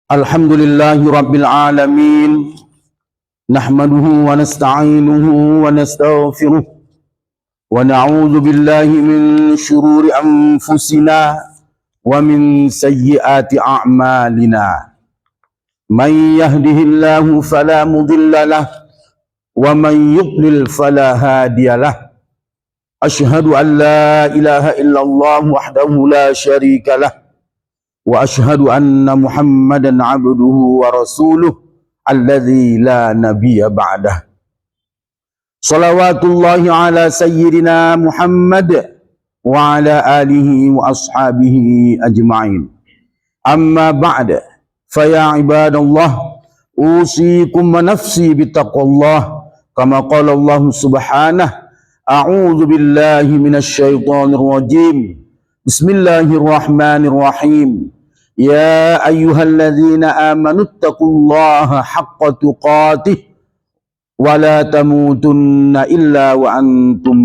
Alhamdulillahi Rabbil Alamin. Nahmaduhu wa nasta'inuhu wa nastaghfiruh. Wa na'udzu billahi min syururi anfusina wa min sayyiati a'malina. Man yahdihillahu fala mudilla lahu wa man yudlil fala hadiyalah. Asyhadu an la ilaha illallah wahdahu la syarika lah. Wa ashhadu anna Muhammadan abduhu wa rasuluh alladzi la nabiyya ba'dah. Salawatullahi ala sayyidina Muhammad wa ala alihi wa ashabihi ajma'in. Amma ba'd, fa ya ibadallah, usikum wa nafsi bittaqwallah kama qala Allah subhanahu. A'udzu billahi minasy syaithanir rajim. Bismillahirrahmanirrahim. Ya ayyuhalladzina amanu taqullaha haqqa tuqatih wa la tamutunna illa wa antum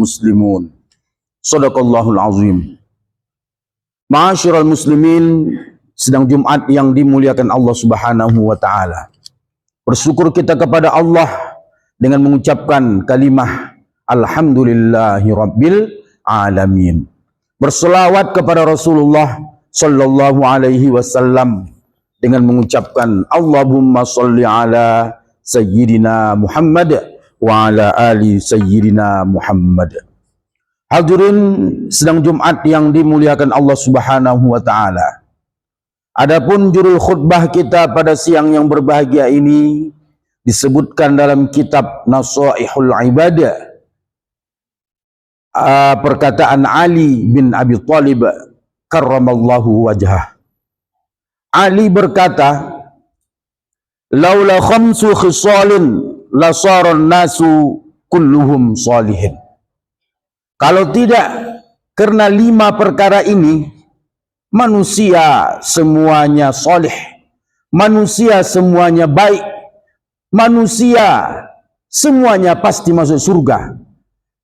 muslimun. Shadaqallahul azim. Ma'asyiral muslimin, sedang Jumat yang dimuliakan Allah Subhanahu wa taala. Bersyukur kita kepada Allah dengan mengucapkan kalimah alhamdulillahi rabbil alamin. Berselawat kepada Rasulullah sallallahu alaihi wasallam dengan mengucapkan Allahumma sholli ala sayyidina Muhammad wa ala ali sayyidina Muhammad. Hadirin sedang Jumat yang dimuliakan Allah Subhanahu wa taala. Adapun judul khutbah kita pada siang yang berbahagia ini disebutkan dalam kitab Nasaihul Ibadah, perkataan Ali bin Abi Thalib karramallahu wajhah. Ali berkata, laula khamsu khisalin lasaran nasu kulluhum salihin. Kalau tidak karena 5 perkara ini, manusia semuanya soleh, manusia semuanya baik, manusia semuanya pasti masuk surga.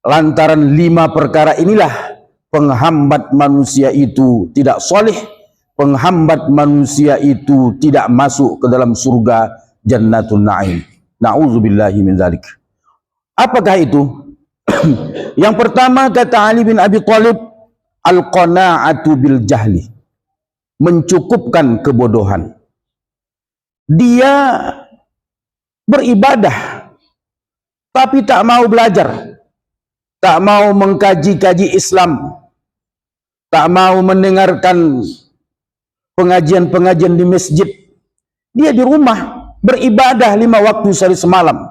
Lantaran 5 perkara inilah penghambat manusia itu tidak soleh, penghambat manusia itu tidak masuk ke dalam surga Jannatun Na'im. Na'udzubillahi min dzalik. Apakah itu? Yang pertama kata Ali bin Abi Thalib, al-qana'atu bil jahli. Mencukupkan kebodohan. Dia beribadah tapi tak mau belajar, tak mau mengkaji-kaji Islam, tak mau mendengarkan pengajian-pengajian di masjid. Dia di rumah beribadah 5 waktu sehari semalam,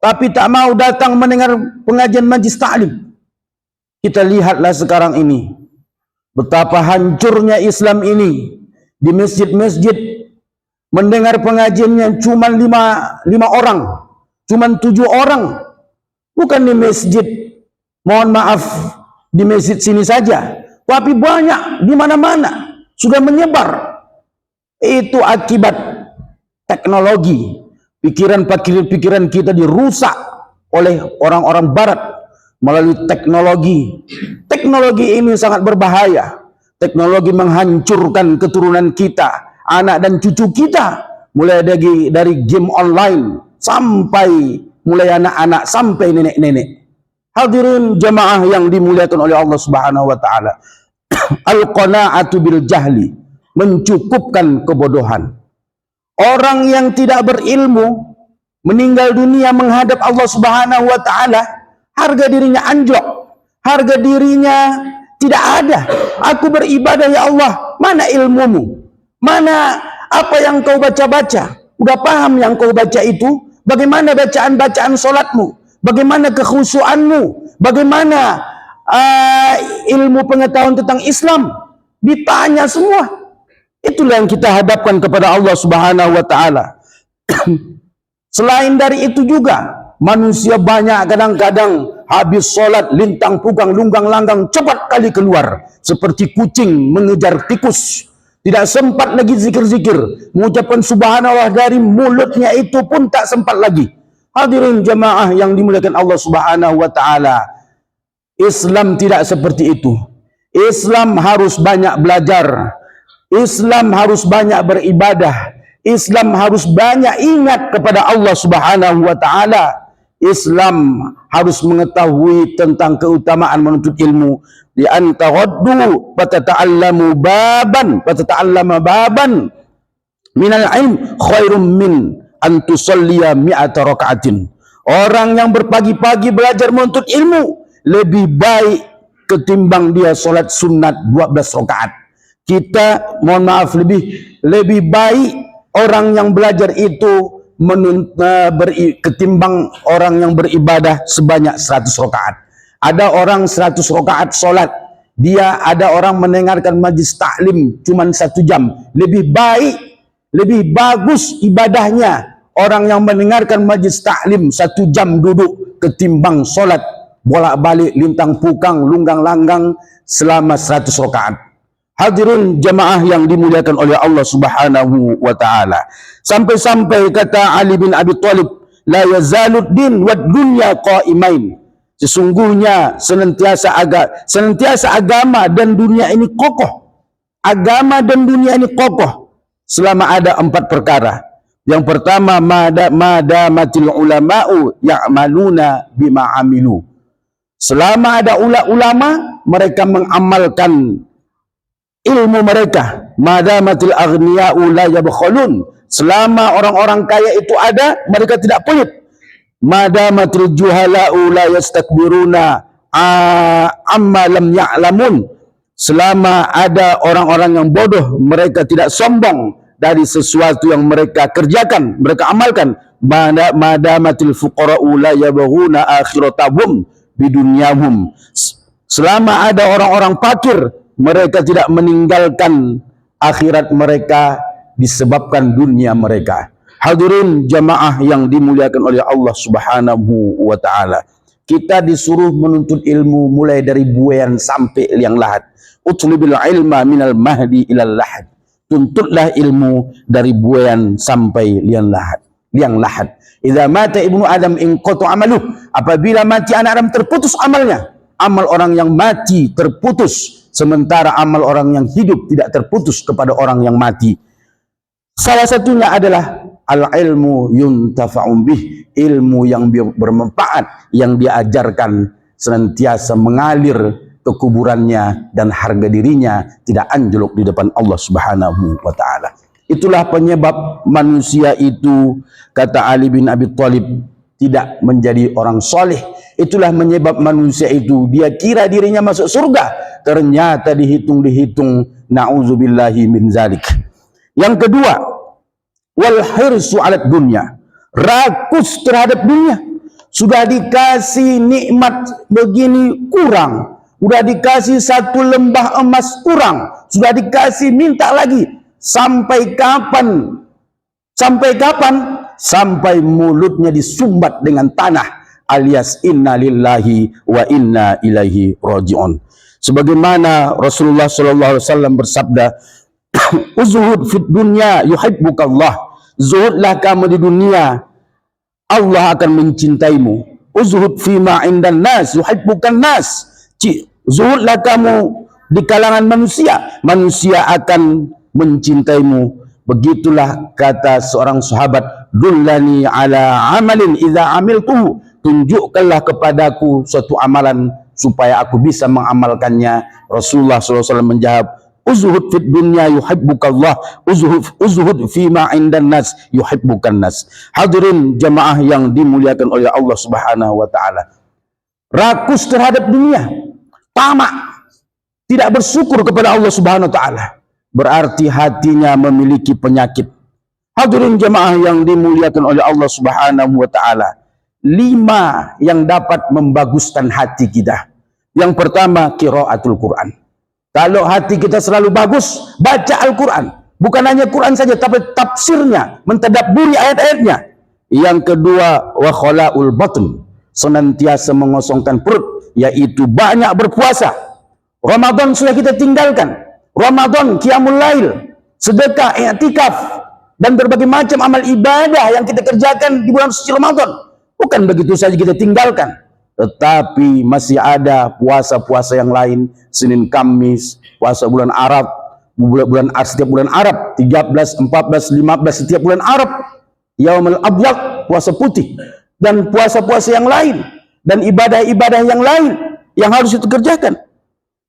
tapi tak mau datang mendengar pengajian majlis ta'lim. Kita lihatlah sekarang ini betapa hancurnya Islam ini. Di masjid-masjid mendengar pengajiannya cuma 5 orang, cuma 7 orang. Bukan di masjid, mohon maaf, di masjid sini saja, tapi banyak di mana-mana sudah menyebar. Itu akibat teknologi. Pikiran-pikiran kita dirusak oleh orang-orang barat melalui teknologi. Teknologi ini sangat berbahaya. Teknologi menghancurkan keturunan kita, anak dan cucu kita, mulai dari game online sampai mulai anak-anak sampai nenek-nenek. Hadirin jamaah yang dimuliakan oleh Allah Subhanahu wa taala. Al-qana'atu bil jahli, mencukupkan kebodohan. Orang yang tidak berilmu meninggal dunia menghadap Allah Subhanahu wa taala, harga dirinya anjlok, harga dirinya tidak ada. Aku beribadah ya Allah, mana ilmumu? Mana apa yang kau baca-baca? Udah paham yang kau baca itu? Bagaimana bacaan-bacaan salatmu? Bagaimana kekhusyuanmu? Bagaimana ilmu pengetahuan tentang Islam? Ditanya semua. Itulah yang kita hadapkan kepada Allah Subhanahu wa taala. Selain dari itu juga, manusia banyak kadang-kadang habis sholat lintang pugang lunggang langgang cepat kali keluar seperti kucing mengejar tikus. Tidak sempat lagi zikir-zikir, mengucapkan subhanallah dari mulutnya itu pun tak sempat lagi. Hadirin jamaah yang dimuliakan Allah Subhanahu wa taala, Islam tidak seperti itu. Islam harus banyak belajar. Islam harus banyak beribadah. Islam harus banyak ingat kepada Allah Subhanahu wa taala. Islam harus mengetahui tentang keutamaan menuntut ilmu. Di antaraddu fatata'allamu baban minal ilm khairum min an tusalliya mi'ata raka'atin. Orang yang berpagi-pagi belajar menuntut ilmu lebih baik ketimbang dia solat sunat 12 rakaat. Kita mohon maaf lebih baik orang yang belajar itu ketimbang orang yang beribadah sebanyak 100 rakaat. Ada orang 100 rakaat solat, dia ada orang mendengarkan majlis taklim cuma 1 jam. Lebih baik, lebih bagus ibadahnya orang yang mendengarkan majlis taklim 1 jam duduk ketimbang solat bolak-balik lintang pukang lunggang langgang selama 100 rakaat. Hadirin jamaah yang dimuliakan oleh Allah Subhanahu wa taala. Sampai-sampai kata Ali bin Abi Thalib, la yazalud din wad dunya qaimain. Sesungguhnya senantiasa agama dan dunia ini kokoh. Agama dan dunia ini kokoh selama ada 4 perkara. Yang pertama, madamatil ulama'u ya'maluna bima amilu. Selama ada ulama, mereka mengamalkan ilmu mereka. Madamatil aghniya'u la yabkhalun. Selama orang-orang kaya itu ada, mereka tidak pelit. Madamatil juhala'u la yastakbiruna amma lam ya'lamun. Selama ada orang-orang yang bodoh, mereka tidak sombong dari sesuatu yang mereka kerjakan, mereka amalkan. Madamatil fuqara'u la yabghuna akhiratahum bidunyahum. Selama ada orang-orang fakir, mereka tidak meninggalkan akhirat mereka disebabkan dunia mereka. Hadirin jamaah yang dimuliakan oleh Allah Subhanahu wa taala. Kita disuruh menuntut ilmu mulai dari buayan sampai liang lahat. Utlubil ilma minal mahdi ilal lahad. Tuntutlah ilmu dari buayan sampai liang lahat. Idza mata ibnu Adam inqata amaluh. Apabila mati anak Adam terputus amalnya. Amal orang yang mati terputus, sementara amal orang yang hidup tidak terputus kepada orang yang mati. Salah satunya adalah al-ilmu yuntafa'un bih, ilmu yang bermanfaat yang diajarkan senantiasa mengalir ke kuburannya dan harga dirinya tidak anjlok di depan Allah Subhanahu wa taala. Itulah penyebab manusia itu, kata Ali bin Abi Thalib, tidak menjadi orang soleh. Itulah menyebab manusia itu dia kira dirinya masuk surga, ternyata dihitung na'udzubillahi min zalik. Yang kedua, wal hirsu 'alad dunya, rakus terhadap dunia. Sudah dikasih nikmat begini kurang, sudah dikasih 1 lembah emas kurang, sudah dikasih minta lagi. Sampai kapan? Sampai mulutnya disumbat dengan tanah, alias inna lillahi wa inna ilaihi raji'un. Sebagaimana Rasulullah sallallahu alaihi wasallam bersabda, "Uzuhud fid dunya yuhibbukallah." Zuhudlah kamu di dunia, Allah akan mencintaimu. Uzuhud fima indan nas yuhibbukan nas. Zuhudlah kamu di kalangan manusia, manusia akan mencintaimu. Begitulah kata seorang sahabat, dullani ala amalin idza amiltuhu, tunjukkanlah kepadaku suatu amalan supaya aku bisa mengamalkannya. Rasulullah SAW menjawab, uzhud fid dunya yuhibbukallah, uzhud fima indan nas yuhibbukan nas. Hadirin jamaah yang dimuliakan oleh Allah Subhanahu wa taala. Rakus terhadap dunia, tamak, tidak bersyukur kepada Allah Subhanahu wa taala, berarti hatinya memiliki penyakit. Hadirin jamaah yang dimuliakan oleh Allah Subhanahu wa taala. 5 yang dapat membaguskan hati kita. Yang pertama, qiraatul Quran. Kalau hati kita selalu bagus, baca Al-Quran. Bukan hanya Quran saja, tapi tafsirnya, mentadabburi ayat-ayatnya. Yang kedua, wa khala'ul batn, senantiasa mengosongkan perut, yaitu banyak berpuasa. Ramadan sudah kita tinggalkan. Ramadan, qiyamul lail, sedekah, i'tikaf, dan berbagai macam amal ibadah yang kita kerjakan di bulan suci Ramadan. Bukan begitu saja kita tinggalkan, tetapi masih ada puasa-puasa yang lain, Senin Kamis, puasa bulan Arab, setiap bulan Arab, 13, 14, 15 setiap bulan Arab, Yaumul Abyad, puasa putih, dan puasa-puasa yang lain, dan ibadah-ibadah yang lain yang harus itu kerjakan.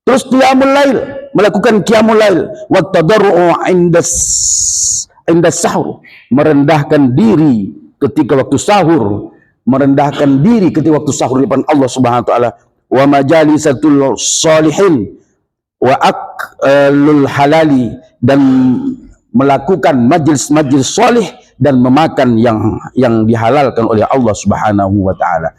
Terus qiyamul lail, melakukan qiyamul lail, wa tadarru'u 'inda sahur, merendahkan diri ketika waktu sahur, merendahkan diri ketika waktu sahur di depan Allah Subhanahu wa taala, wa majalisatul salihin wa aklul halali, dan melakukan majlis-majlis salih dan memakan yang dihalalkan oleh Allah Subhanahu wa taala.